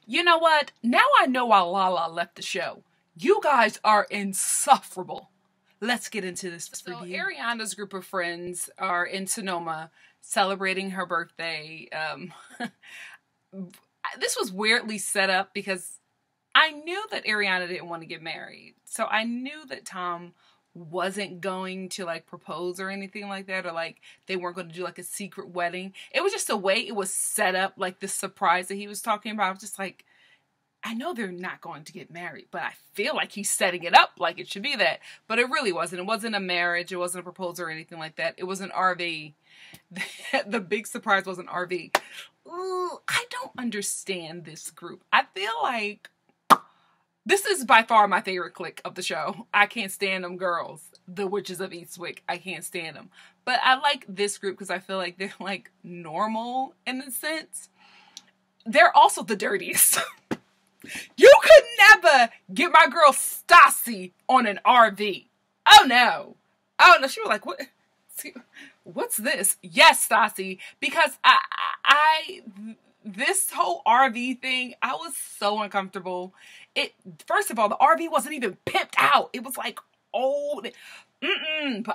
You know what? Now I know why Lala left the show. You guys are insufferable. Let's get into this review. Ariana's group of friends are in Sonoma celebrating her birthday. This was weirdly set up because I knew that Ariana didn't want to get married. So I knew that Tom wasn't going to like propose or anything like that, or like they weren't going to do like a secret wedding. It was just the way it was set up, like the surprise that he was talking about. I was just like, I know they're not going to get married, but I feel like he's setting it up like it should be that. But it really wasn't. It wasn't a marriage. It wasn't a proposal or anything like that. It was an RV. The big surprise was an RV. Ooh, I don't understand this group. I feel like this is by far my favorite clique of the show. I can't stand them girls. The Witches of Eastwick. I can't stand them. But I like this group because I feel like they're like normal in a sense. They're also the dirtiest. You could never get my girl Stassi on an RV. Oh no. Oh no. She was like, what? What's this? Yes, Stassi. Because this whole RV thing, I was so uncomfortable. First of all, the RV wasn't even pimped out. It was like old. But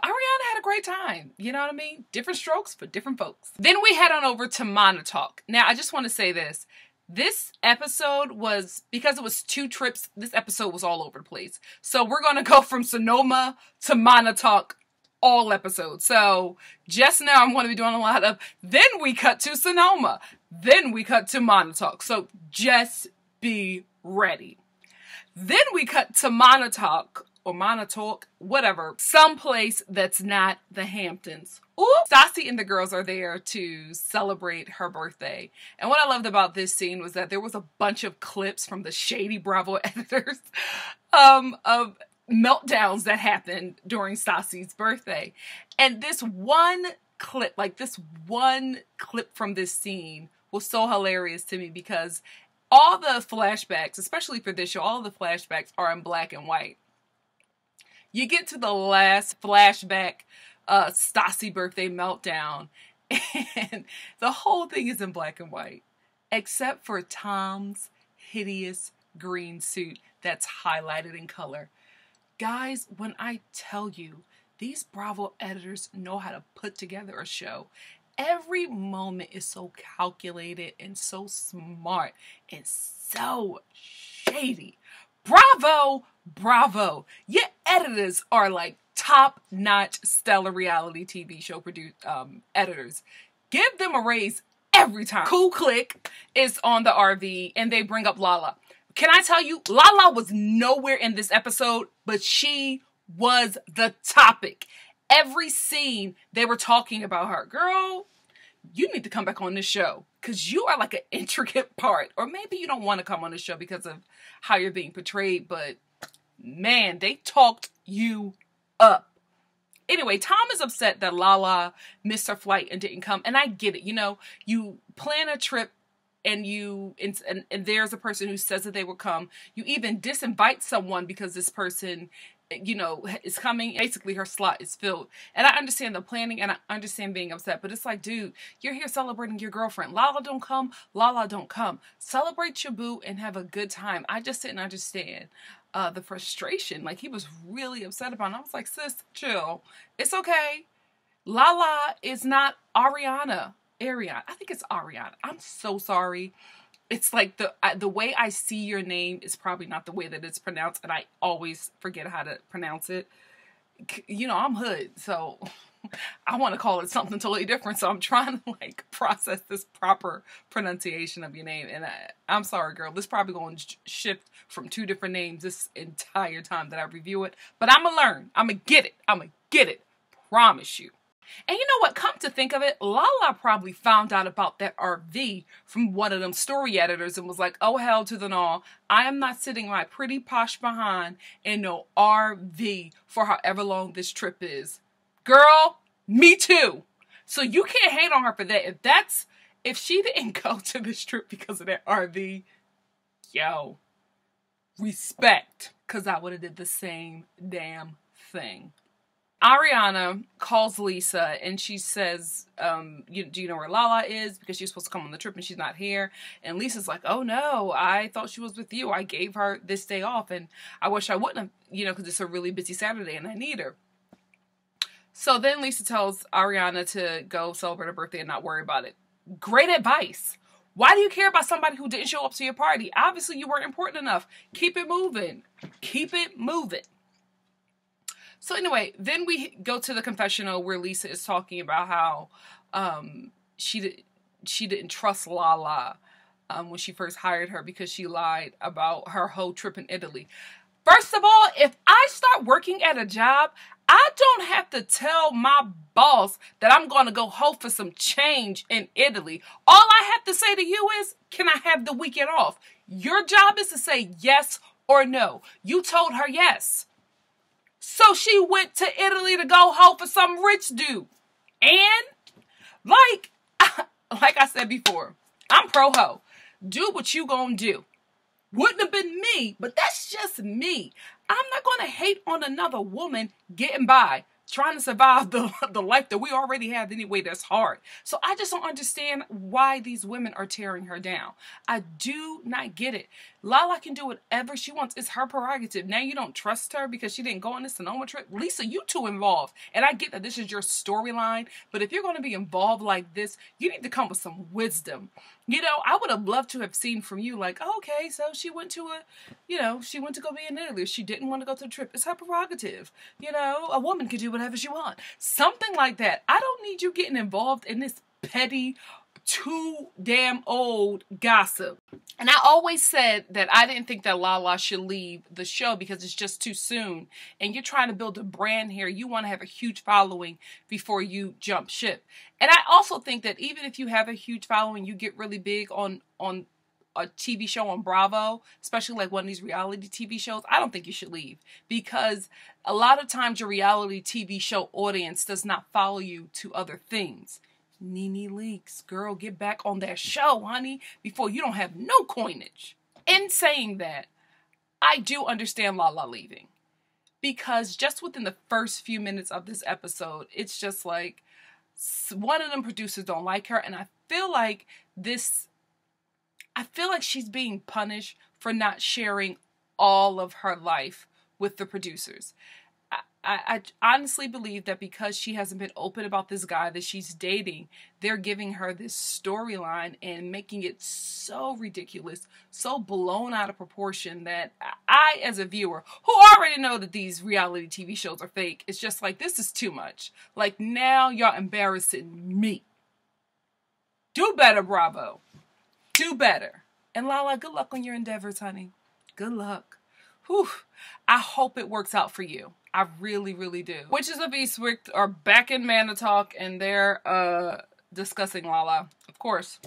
Ariana had a great time. You know what I mean? Different strokes for different folks. Then we head on over to Montauk. Now, I just want to say this. This episode was, because it was 2 trips, this episode was all over the place. So we're going to go from Sonoma to Montauk all episodes. So just now I'm going to be doing a lot of, then we cut to Sonoma, then we cut to Montauk. So just be ready. Then we cut to Montauk, or Montauk, whatever, someplace that's not the Hamptons. Ooh, Stassi and the girls are there to celebrate her birthday. And what I loved about this scene was that there was a bunch of clips from the shady Bravo editors of meltdowns that happened during Stassi's birthday. And this one clip, from this scene was so hilarious to me because all the flashbacks, especially for this show, all the flashbacks are in black and white. You get to the last flashback, Stassi birthday meltdown, and the whole thing is in black and white, except for Tom's hideous green suit that's highlighted in color. Guys, when I tell you, these Bravo editors know how to put together a show. Every moment is so calculated and so smart and so shady. Bravo! Bravo! Your editors are like top-notch stellar reality TV show editors. Give them a raise every time. Cool Click is on the RV and they bring up Lala. Can I tell you, Lala was nowhere in this episode, but she was the topic. Every scene, they were talking about her. Girl, you need to come back on this show because you are like an intricate part. Or maybe you don't want to come on this show because of how you're being portrayed, but man, they talked you up. Anyway, Tom is upset that Lala missed her flight and didn't come. And I get it. You know, you plan a trip and there's a person who says that they will come. You even disinvite someone because this person, you know, is coming. Basically, her slot is filled. And I understand the planning and I understand being upset. But it's like, dude, you're here celebrating your girlfriend. Lala don't come. Lala don't come. Celebrate your boo and have a good time. I just didn't understand the frustration. Like, he was really upset about it. I was like, sis, chill. It's okay. Lala is not Ariana. I think it's Ariana. I'm so sorry. It's like the way I see your name is probably not the way that it's pronounced, and I always forget how to pronounce it. You know, I'm hood, so I want to call it something totally different, so I'm trying to like process this proper pronunciation of your name, and I'm sorry, girl. This is probably going to shift from 2 different names this entire time that I review it, but I'm going to learn. I'm going to get it. I'm going to get it. Promise you. And you know what? Come to think of it, Lala probably found out about that RV from one of them story editors and was like, oh, hell to the no. I am not sitting my pretty posh behind in no RV for however long this trip is. Girl, me too. So you can't hate on her for that. If she didn't go to this trip because of that RV, yo, respect. Because I would have did the same damn thing. Ariana calls Lisa and she says, do you know where Lala is? Because she's supposed to come on the trip and she's not here. And Lisa's like, oh no, I thought she was with you. I gave her this day off and I wish I wouldn't have, because it's a really busy Saturday and I need her. So then Lisa tells Ariana to go celebrate her birthday and not worry about it. Great advice. Why do you care about somebody who didn't show up to your party? Obviously you weren't important enough. Keep it moving. Keep it moving. So anyway, then we go to the confessional where Lisa is talking about how she didn't trust Lala when she first hired her because she lied about her whole trip in Italy. First of all, if I start working at a job, I don't have to tell my boss that I'm going to go hope for some change in Italy. All I have to say to you is, can I have the weekend off? Your job is to say yes or no. You told her yes. So she went to Italy to go hope for some rich dude. And like I said before, I'm pro-ho. Do what you gonna do. Wouldn't have been me, but that's just me. I'm not going to hate on another woman getting by, trying to survive the life that we already have anyway that's hard. So I just don't understand why these women are tearing her down. I do not get it. Lala can do whatever she wants. It's her prerogative. Now you don't trust her because she didn't go on this Sonoma trip. Lisa, you two involved. And I get that this is your storyline, but if you're going to be involved like this, you need to come with some wisdom. I would have loved to have seen from you like, okay, so she went to she went to go be in Italy. She didn't want to go to the trip. It's her prerogative. A woman can do whatever she wants. Something like that. I don't need you getting involved in this petty, too damn old gossip. And I always said that I didn't think that Lala should leave the show because it's just too soon. And you're trying to build a brand here. You want to have a huge following before you jump ship. And I also think that even if you have a huge following, you get really big on a TV show on Bravo, especially like one of these reality TV shows, I don't think you should leave. Because a lot of times your reality TV show audience does not follow you to other things. Nene Leakes, girl, get back on that show, honey, before you don't have no coinage. In saying that, I do understand Lala leaving. Because just within the first few minutes of this episode, it's just like one of them producers don't like her. And I feel like she's being punished for not sharing all of her life with the producers. I honestly believe that because she hasn't been open about this guy that she's dating, they're giving her this storyline and making it so ridiculous, so blown out of proportion that I, as a viewer, who already know that these reality TV shows are fake, it's just like, this is too much. Like, now y'all embarrassing me. Do better, Bravo. Do better. And Lala, good luck on your endeavors, honey. Good luck. Whew. I hope it works out for you. I really, really do. Witches of Eastwick are back in Montauk and they're discussing Lala. Of course.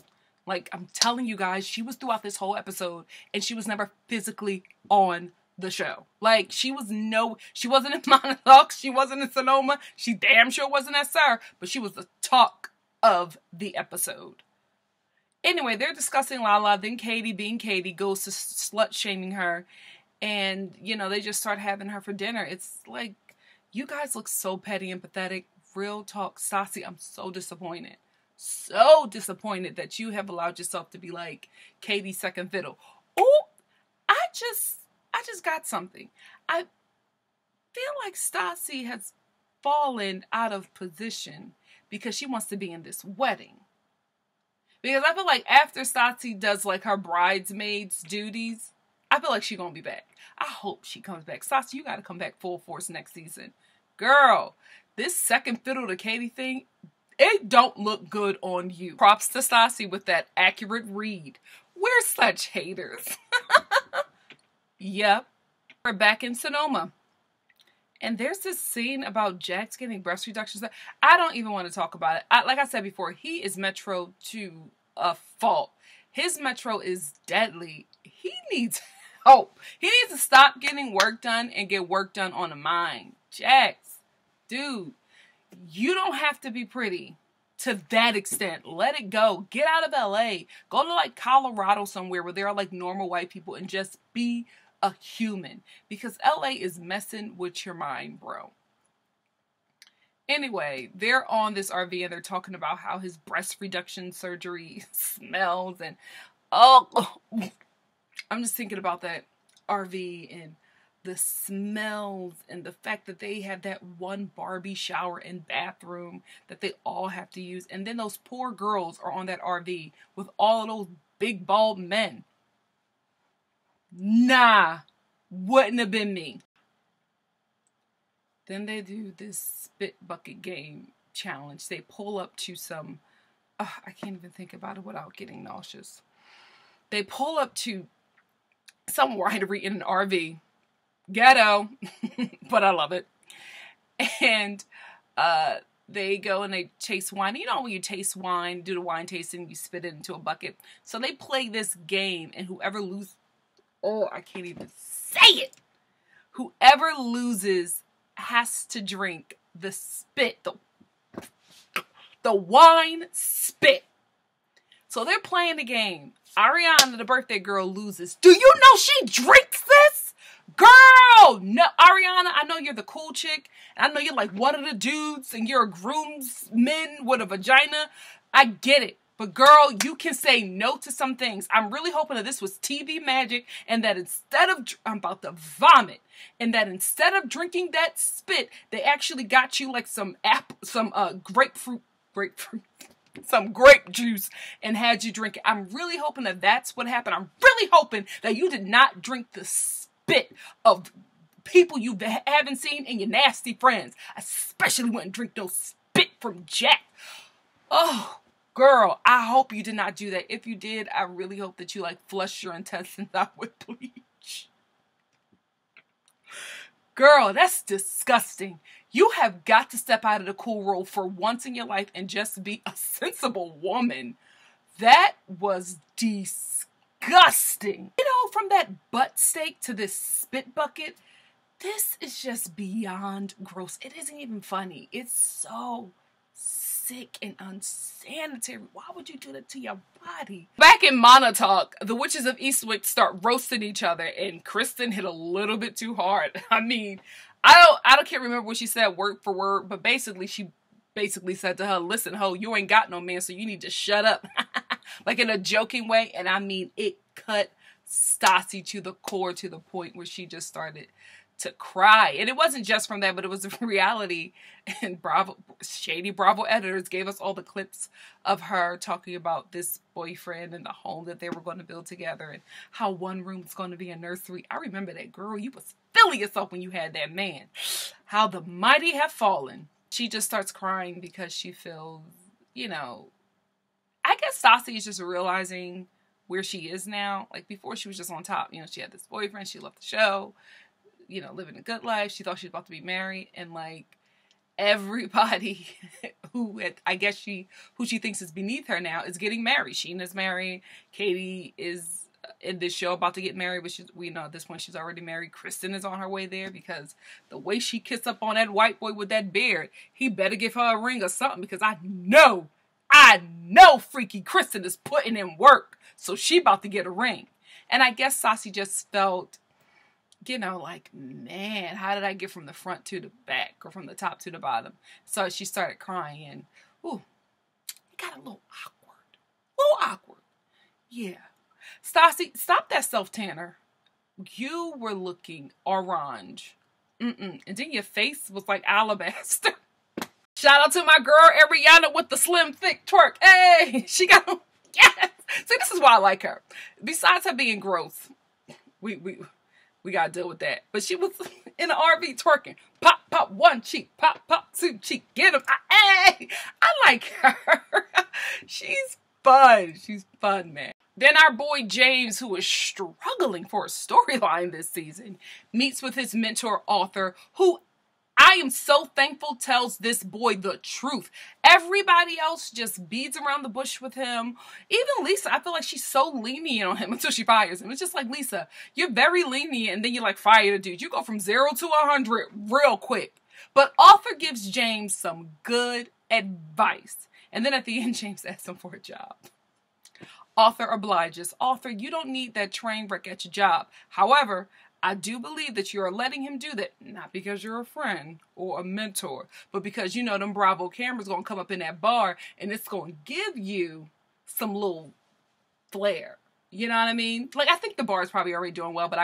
Like, I'm telling you guys, she was throughout this whole episode and she was never physically on the show. Like, she wasn't in Montauk, she wasn't in Sonoma, she damn sure wasn't at SIR, but she was the talk of the episode. Anyway, they're discussing Lala, then Katie, being Katie, goes to slut-shaming her. And, they just start having her for dinner. It's like, you guys look so petty and pathetic. Real talk, Stassi, I'm so disappointed. So disappointed that you have allowed yourself to be like Katie's second fiddle. Oh, I just got something. I feel like Stassi has fallen out of position because she wants to be in this wedding. Because I feel like after Stassi does like her bridesmaid's duties, I feel like she's going to be back. I hope she comes back. Stassi, you got to come back full force next season. Girl, this second fiddle to Katie thing, it don't look good on you. Props to Stassi with that accurate read. We're such haters. Yep. We're back in Sonoma. And there's this scene about Jax getting breast reductions. I don't even want to talk about it. Like I said before, he is Metro to a fault. His Metro is deadly. He needs help. He needs to stop getting work done and get work done on the mind. Jax, dude, you don't have to be pretty to that extent. Let it go. Get out of LA. Go to like Colorado somewhere where there are like normal white people and just be a human. Because LA is messing with your mind, bro. Anyway, they're on this RV and they're talking about how his breast reduction surgery smells, and oh, I'm just thinking about that RV and the smells and the fact that they have that one Barbie shower and bathroom that they all have to use. And then those poor girls are on that RV with all of those big bald men. Nah, wouldn't have been me. Then they do this spit bucket game challenge. They pull up to some, I can't even think about it without getting nauseous. They pull up to some winery in an RV. Ghetto, but I love it. And they go and they taste wine. You know, when you taste wine, do the wine tasting, you spit it into a bucket. So they play this game, and whoever loses, oh, I can't even say it. Whoever loses has to drink the spit, the wine spit. So they're playing the game. Ariana, the birthday girl, loses. Do you know she drinks this? Girl! No, Ariana, I know you're the cool chick. I know you're like one of the dudes and you're a groomsman with a vagina. I get it. But girl, you can say no to some things. I'm really hoping that this was TV magic and that instead of, I'm about to vomit, and that instead of drinking that spit, they actually got you like some grapefruit, some grape juice and had you drink it. I'm really hoping that that's what happened. I'm really hoping that you did not drink the spit of people you haven't seen and your nasty friends. I especially wouldn't drink no spit from Jack. Oh, girl, I hope you did not do that. If you did, I really hope that you like flush your intestines out with bleach. Girl, that's disgusting. You have got to step out of the cool role for once in your life and just be a sensible woman. That was disgusting. You know, from that butt steak to this spit bucket, this is just beyond gross. It isn't even funny. It's so sick and unsanitary. Why would you do that to your body? Back in Montauk, the witches of Eastwick start roasting each other, and Kristen hit a little bit too hard. I mean, I can't remember what she said word for word, but basically she said to her, listen, ho, you ain't got no man, so you need to shut up. Like in a joking way. And I mean, it cut Stassi to the core, to the point where she just started to cry. And it wasn't just from that, but it was a reality. And shady Bravo editors gave us all the clips of her talking about this boyfriend and the home that they were going to build together and how one room was going to be a nursery. I remember that, girl. You was feeling yourself when you had that man. How the mighty have fallen. She just starts crying because she feels, you know, I guess Stassi is just realizing where she is now. Like before, she was just on top. You know, she had this boyfriend. She loved the show. You know, living a good life. She thought she was about to be married, and like everybody who she thinks is beneath her now is getting married. Sheena's married. Katie is in this show about to get married, but we know at this point she's already married. Kristen is on her way there because the way she kissed up on that white boy with that beard, he better give her a ring or something, because I know freaky Kristen is putting in work, so she about to get a ring. And I guess Stassi just felt, you know, like, man, how did I get from the front to the back or from the top to the bottom? So she started crying, and ooh, it got a little awkward. Yeah. Stassi, stop that self-tanner. You were looking orange. And then your face was like alabaster. Shout out to my girl Ariana with the slim, thick twerk. Hey, she got, yes. See, this is why I like her. Besides her being gross, we gotta deal with that. But she was in an RV twerking. Pop, pop, one cheek. Pop, pop, two cheek. Get him. Hey, I like her. She's fun. She's fun, man. Then our boy James, who is struggling for a storyline this season, meets with his mentor Arthur, who I am so thankful tells this boy the truth. Everybody else just beads around the bush with him. Even Lisa, I feel like she's so lenient on him until she fires him. It's just like, Lisa, you're very lenient and then you like fire the dude. You go from 0 to 100 real quick. But Arthur gives James some good advice. And then at the end, James asks him for a job. Arthur obliges. Arthur, you don't need that train wreck at your job. However, I do believe that you are letting him do that, not because you're a friend or a mentor, but because you know them Bravo cameras going to come up in that bar and it's going to give you some little flair. You know what I mean? Like, I think the bar is probably already doing well, but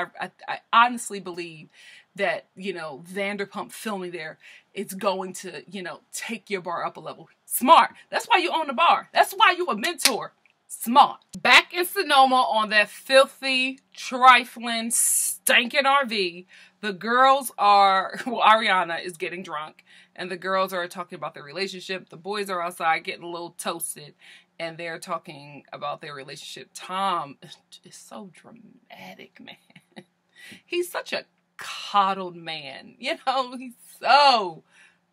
I honestly believe that, you know, Vanderpump filming there, it's going to, you know, take your bar up a level. Smart. That's why you own the bar. That's why you a mentor. Smart. Back in Sonoma on that filthy, trifling, stinking RV, the girls are, well, Ariana is getting drunk, and the girls are talking about their relationship. The boys are outside getting a little toasted, and they're talking about their relationship. Tom is so dramatic, man. He's such a coddled man. You know, he's so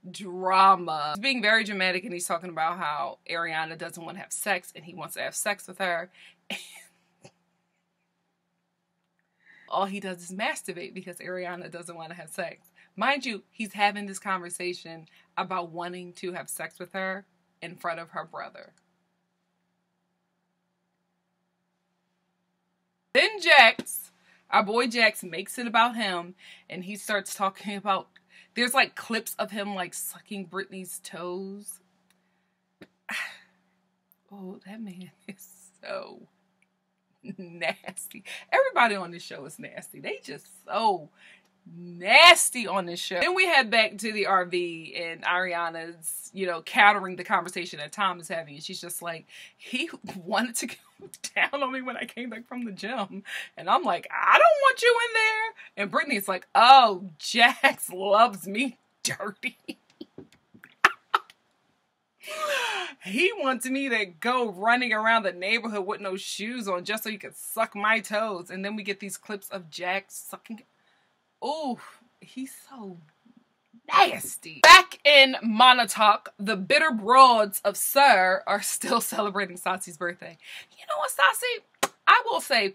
drama. He's being very dramatic, and he's talking about how Ariana doesn't want to have sex, and he wants to have sex with her. All he does is masturbate because Ariana doesn't want to have sex. Mind you, he's having this conversation about wanting to have sex with her in front of her brother. Then Jax, our boy Jax, makes it about him, and he starts talking about, there's like clips of him like sucking Britney's toes. Oh, that man is so nasty. Everybody on this show is nasty. They just so nasty on this show. Then we head back to the RV, and Ariana's, you know, countering the conversation that Tom is having. And she's just like, he wanted to go down on me when I came back from the gym. And I'm like, I don't want you in there. And Brittany's like, oh, Jax loves me dirty. He wants me to go running around the neighborhood with no shoes on just so he could suck my toes. And then we get these clips of Jax sucking. Oh, he's so nasty. Back in Montauk, the bitter broads of Sir are still celebrating Stassi's birthday. You know what, Stassi? I will say,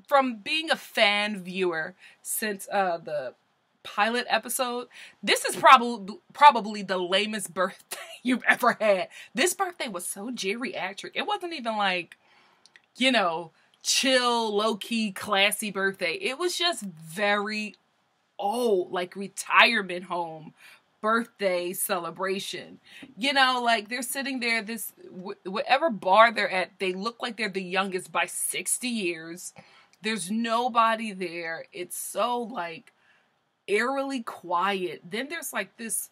from being a fan viewer since the pilot episode, this is probably the lamest birthday you've ever had. This birthday was so geriatric. It wasn't even like, you know, chill, low-key, classy birthday. It was just very old, like retirement home birthday celebration. You know, like they're sitting there, this whatever bar they're at, they look like they're the youngest by 60 years. There's nobody there. It's so like eerily quiet. Then there's like this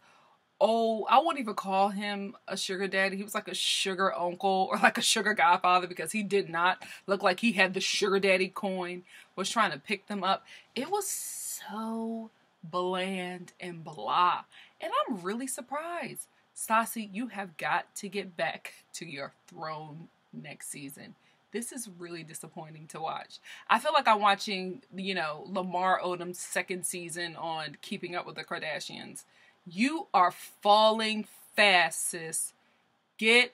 old, I won't even call him a sugar daddy. He was like a sugar uncle or like a sugar godfather, because he did not look like he had the sugar daddy coin, was trying to pick them up. It was so bland and blah. And I'm really surprised. Stassi, you have got to get back to your throne next season. This is really disappointing to watch. I feel like I'm watching, you know, Lamar Odom's second season on Keeping Up with the Kardashians. You are falling fast, sis. Get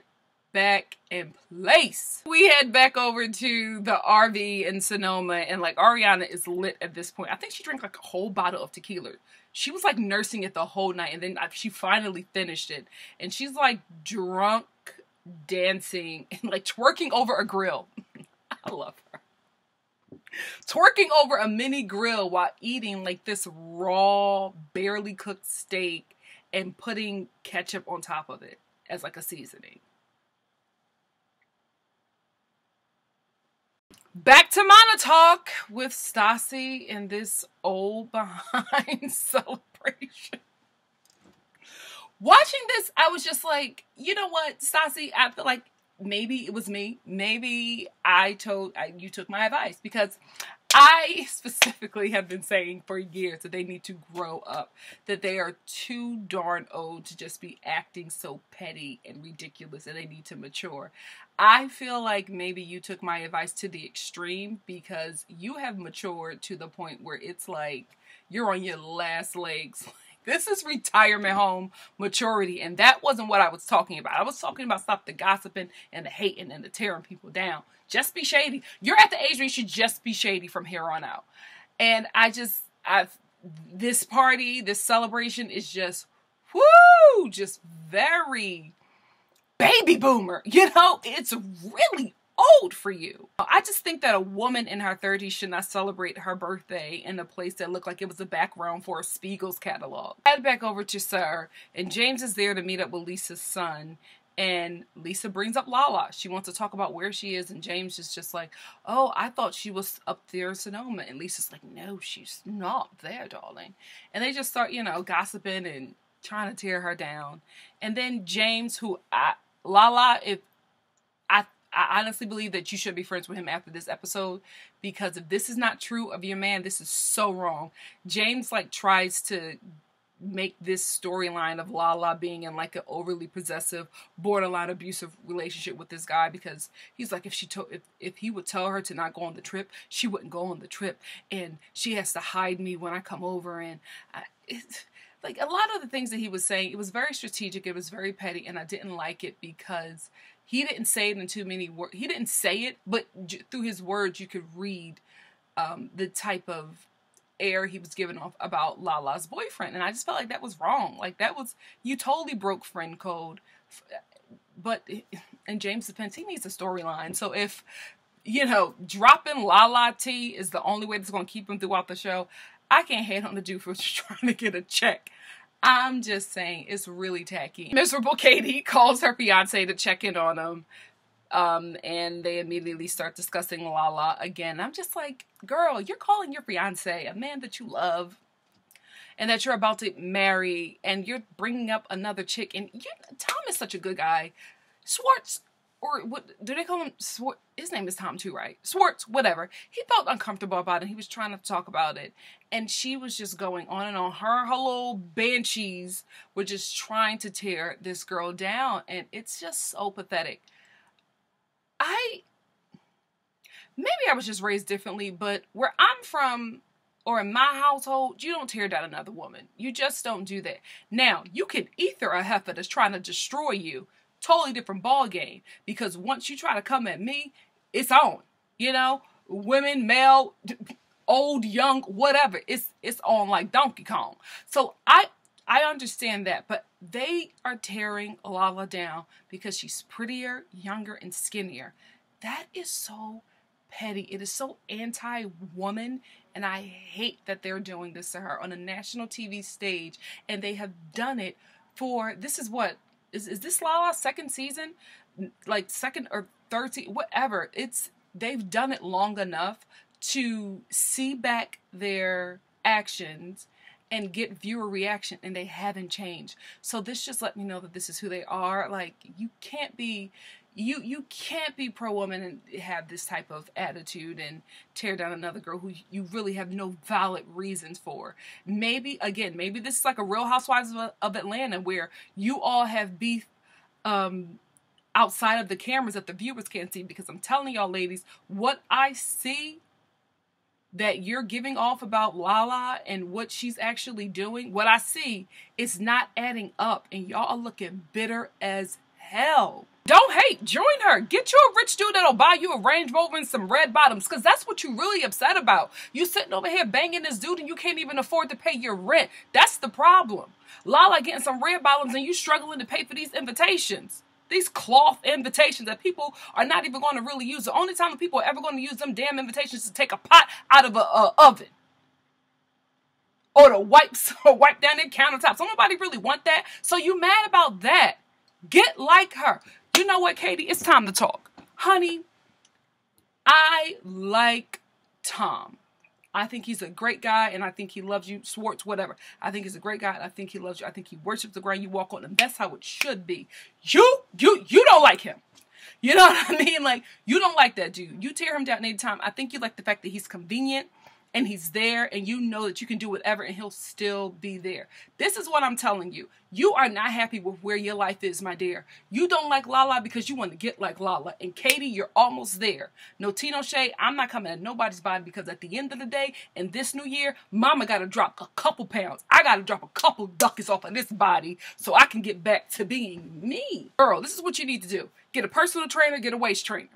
back in place. We head back over to the RV in Sonoma, and like Ariana is lit at this point. I think she drank like a whole bottle of tequila. She was like nursing it the whole night, and then she finally finished it. And she's like drunk, dancing, and like twerking over a grill. I love her. Twerking over a mini grill while eating like this raw, barely cooked steak and putting ketchup on top of it as like a seasoning. Back to Montauk with Stassi and this old behind celebration. Watching this, I was just like, you know what, Stassi, I feel like maybe it was me. Maybe you took my advice, because I specifically have been saying for years that they need to grow up, that they are too darn old to just be acting so petty and ridiculous, and they need to mature. I feel like maybe you took my advice to the extreme, because you have matured to the point where it's like you're on your last legs. This is retirement home maturity, and that wasn't what I was talking about. I was talking about stop the gossiping and the hating and the tearing people down. Just be shady. You're at the age where you should just be shady from here on out. And this party, this celebration is just, whoo, just very baby boomer. You know, it's really old for you. I just think that a woman in her 30s should not celebrate her birthday in a place that looked like it was a background for a Spiegel's catalog. Head back over to Sir, and James is there to meet up with Lisa's son. And Lisa brings up Lala. She wants to talk about where she is, and James is just like, oh, I thought she was up there in Sonoma. And Lisa's like, no, she's not there, darling. And they just start, you know, gossiping and trying to tear her down. And then James, Lala, I honestly believe that you should be friends with him after this episode, because if this is not true of your man, this is so wrong. James, like, tries to make this storyline of Lala being in like an overly possessive, borderline abusive relationship with this guy, because he's like, if he would tell her to not go on the trip, she wouldn't go on the trip, and she has to hide me when I come over. And it's like a lot of the things that he was saying, it was very strategic, it was very petty, and I didn't like it because he didn't say it in too many words. He didn't say it, but through his words you could read the type of air he was giving off about Lala's boyfriend, and I just felt like that was wrong. Like, that was, you totally broke friend code. But in James' defense, he needs a storyline. So if, you know, dropping Lala T is the only way that's going to keep him throughout the show, I can't hate on the dude for just trying to get a check. I'm just saying, it's really tacky. Miserable Katie calls her fiance to check in on him. And they immediately start discussing Lala again. I'm just like, girl, you're calling your fiance, a man that you love and that you're about to marry, and you're bringing up another chick. And Tom is such a good guy. Schwartz, or what do they call him? His name is Tom too, right? Schwartz, whatever. He felt uncomfortable about it. He was trying to talk about it, and she was just going on and on. Her little banshees were just trying to tear this girl down, and it's just so pathetic. Maybe I was just raised differently, but where I'm from, or in my household, you don't tear down another woman. You just don't do that. Now, you can ether a heifer that's trying to destroy you. Totally different ball game. Because once you try to come at me, it's on. You know? Women, male, old, young, whatever. It's on like Donkey Kong. So I understand that, but they are tearing Lala down because she's prettier, younger, and skinnier. That is so petty. It is so anti-woman, and I hate that they're doing this to her on a national TV stage, and they have done it for, this is what, is this Lala's second season? Like second or third season, whatever. They've done it long enough to see back their actions and get viewer reaction, and they haven't changed. So this just let me know that this is who they are. Like, you can't be pro-woman and have this type of attitude and tear down another girl who you really have no valid reasons for. Maybe this is like a Real Housewives of Atlanta, where you all have beef outside of the cameras that the viewers can't see, because I'm telling y'all ladies, what I see that you're giving off about Lala and what she's actually doing, what I see is not adding up, and y'all are looking bitter as hell. Don't hate, join her. Get you a rich dude that'll buy you a Range Rover and some red bottoms, because that's what you're really upset about. You sitting over here banging this dude and you can't even afford to pay your rent. That's the problem. Lala getting some red bottoms and you struggling to pay for these invitations. These cloth invitations that people are not even going to really use. The only time that people are ever going to use them damn invitations is to take a pot out of a oven. Or to wipe down their countertops. So nobody really want that. So you mad about that. Get like her. You know what, Katie? It's time to talk. Honey, I like Tom. I think he's a great guy, and I think he loves you. Schwartz, whatever. I think he's a great guy, and I think he loves you. I think he worships the ground you walk on, and that's how it should be. You don't like him. You know what I mean? Like, you don't like that dude. You tear him down anytime. I think you like the fact that he's convenient, and he's there, and you know that you can do whatever, and he'll still be there. This is what I'm telling you. You are not happy with where your life is, my dear. You don't like Lala because you want to get like Lala. And Katie, you're almost there. No tea, no shade. I'm not coming at nobody's body, because at the end of the day, in this new year, mama got to drop a couple pounds. I got to drop a couple ducats off of this body so I can get back to being me. Girl, this is what you need to do. Get a personal trainer, get a waist trainer.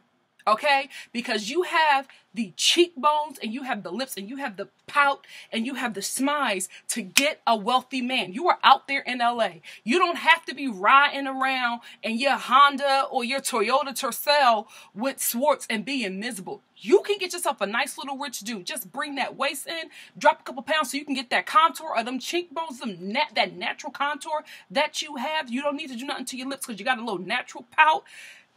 Okay? Because you have the cheekbones and you have the lips and you have the pout and you have the smiles to get a wealthy man. You are out there in LA. You don't have to be riding around in your Honda or your Toyota Tercel with Swartz and being miserable. You can get yourself a nice little rich dude. Just bring that waist in, drop a couple pounds so you can get that contour of them cheekbones, that natural contour that you have. You don't need to do nothing to your lips because you got a little natural pout.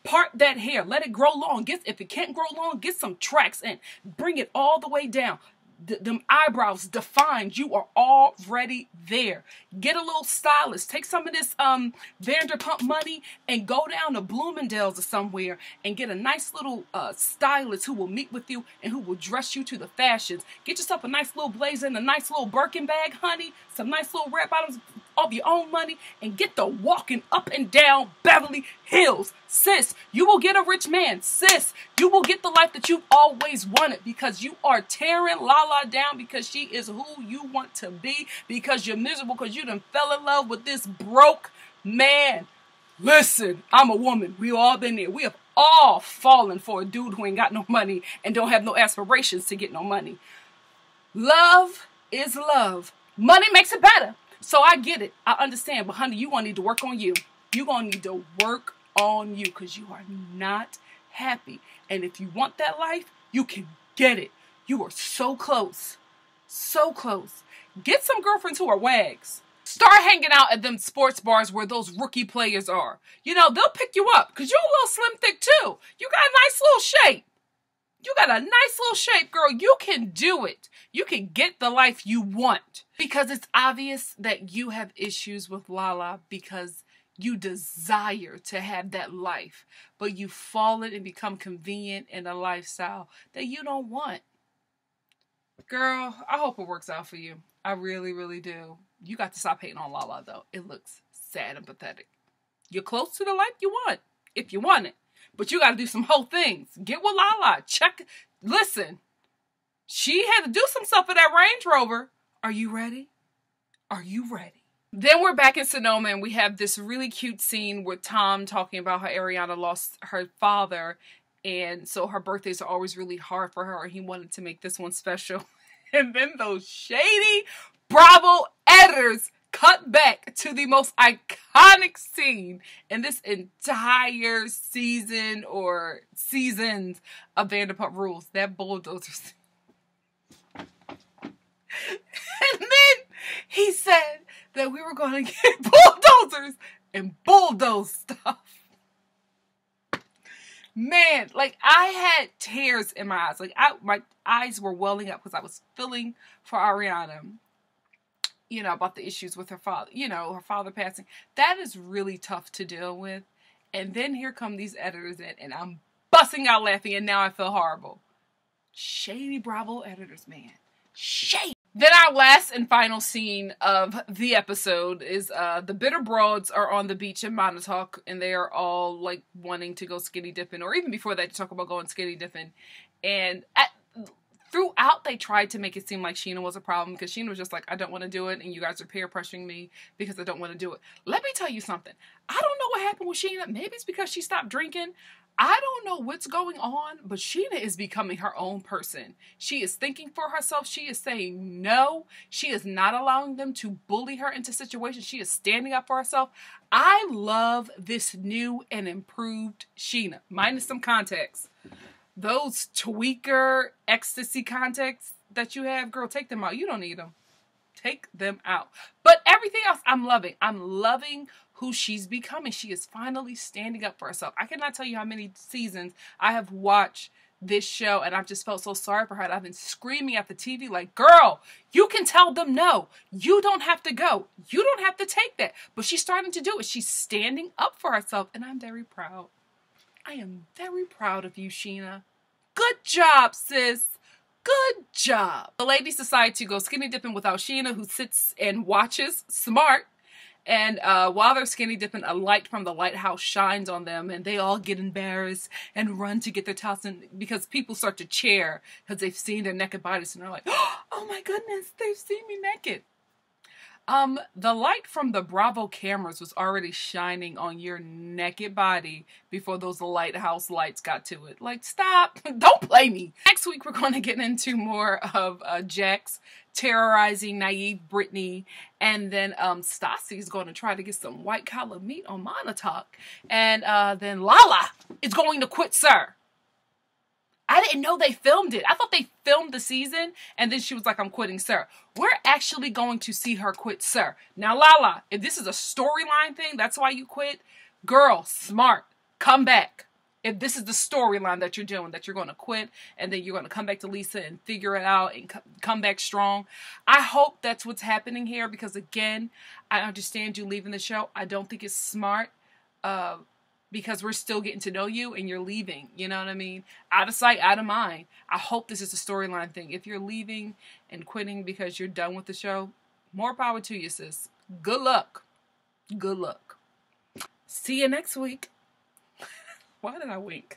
Part that hair. Let it grow long. If it can't grow long, get some tracks in. Bring it all the way down. Them eyebrows defined. You are already there. Get a little stylist. Take some of this Vanderpump money and go down to Bloomingdale's or somewhere and get a nice little stylist who will meet with you and who will dress you to the fashions. Get yourself a nice little blazer and a nice little Birkin bag, honey. Some nice little red bottoms of your own money and get the walking up and down Beverly Hills. Sis, you will get a rich man. Sis, you will get the life that you've always wanted because you are tearing Lala down because she is who you want to be, because you're miserable because you done fell in love with this broke man. Listen, I'm a woman. We all been there. We have all fallen for a dude who ain't got no money and don't have no aspirations to get no money. Love is love. Money makes it better. So I get it. I understand. But honey, you're going to need to work on you. You're going to need to work on you because you are not happy. And if you want that life, you can get it. You are so close. So close. Get some girlfriends who are wags. Start hanging out at them sports bars where those rookie players are. You know, they'll pick you up because you're a little slim thick too. You got a nice little shape. You got a nice little shape, girl. You can do it. You can get the life you want. Because it's obvious that you have issues with Lala because you desire to have that life. But you've fallen and become convenient in a lifestyle that you don't want. Girl, I hope it works out for you. I really, really do. You got to stop hating on Lala, though. It looks sad and pathetic. You're close to the life you want, if you want it. But you got to do some whole things. Get with Lala. Check. Listen. She had to do some stuff for that Range Rover. Are you ready? Are you ready? Then we're back in Sonoma and we have this really cute scene with Tom talking about how Ariana lost her father. And so her birthdays are always really hard for her. And he wanted to make this one special. And then those shady Bravo editors cut back to the most iconic scene in this entire season or seasons of Vanderpump Rules. That bulldozer scene. And then he said that we were going to get bulldozers and bulldoze stuff. Man, like I had tears in my eyes. Like my eyes were welling up because I was feeling for Ariana. You know, about the issues with her father, you know, her father passing. That is really tough to deal with. And then here come these editors in, and I'm busting out laughing, and now I feel horrible. Shady Bravo editors, man. Shady. Then our last and final scene of the episode is the bitter broads are on the beach in Montauk, and they are all, like, wanting to go skinny dipping, or even before that, to talk about going skinny dipping. And throughout, they tried to make it seem like Sheena was a problem because Sheena was just like, I don't want to do it, and you guys are peer pressuring me because I don't want to do it. Let me tell you something. I don't know what happened with Sheena. Maybe it's because she stopped drinking. I don't know what's going on, but Sheena is becoming her own person. She is thinking for herself. She is saying no. She is not allowing them to bully her into situations. She is standing up for herself. I love this new and improved Sheena, minus some contacts. Those tweaker ecstasy contacts that you have, girl, take them out. You don't need them. Take them out. But everything else, I'm loving. I'm loving who she's becoming. She is finally standing up for herself. I cannot tell you how many seasons I have watched this show, and I've just felt so sorry for her. I've been screaming at the TV like, girl, you can tell them no. You don't have to go. You don't have to take that. But she's starting to do it. She's standing up for herself, and I'm very proud. I am very proud of you, Sheena. Good job, sis. Good job. The ladies decide to go skinny dipping without Sheena, who sits and watches, smart. And while they're skinny dipping, a light from the lighthouse shines on them, and they all get embarrassed and run to get their towels, because people start to cheer because they've seen their naked bodies, and they're like, oh my goodness, they've seen me naked. The light from the Bravo cameras was already shining on your naked body before those lighthouse lights got to it. Like, stop. Don't play me. Next week, we're going to get into more of Jax terrorizing naive Brittany. And then Stassi's going to try to get some white collar meat on Montauk. And then Lala is going to quit Sir. I didn't know they filmed it. I thought they filmed the season, and then she was like, I'm quitting Sir. We're actually going to see her quit Sir. Now, Lala, if this is a storyline thing, that's why you quit. Girl, smart. Come back. If this is the storyline that you're doing, that you're going to quit, and then you're going to come back to Lisa and figure it out and come back strong. I hope that's what's happening here, because, again, I understand you leaving the show. I don't think it's smart. Because we're still getting to know you and you're leaving. You know what I mean? Out of sight, out of mind. I hope this is a storyline thing. If you're leaving and quitting because you're done with the show, more power to you, sis. Good luck. Good luck. See you next week. Why did I wink?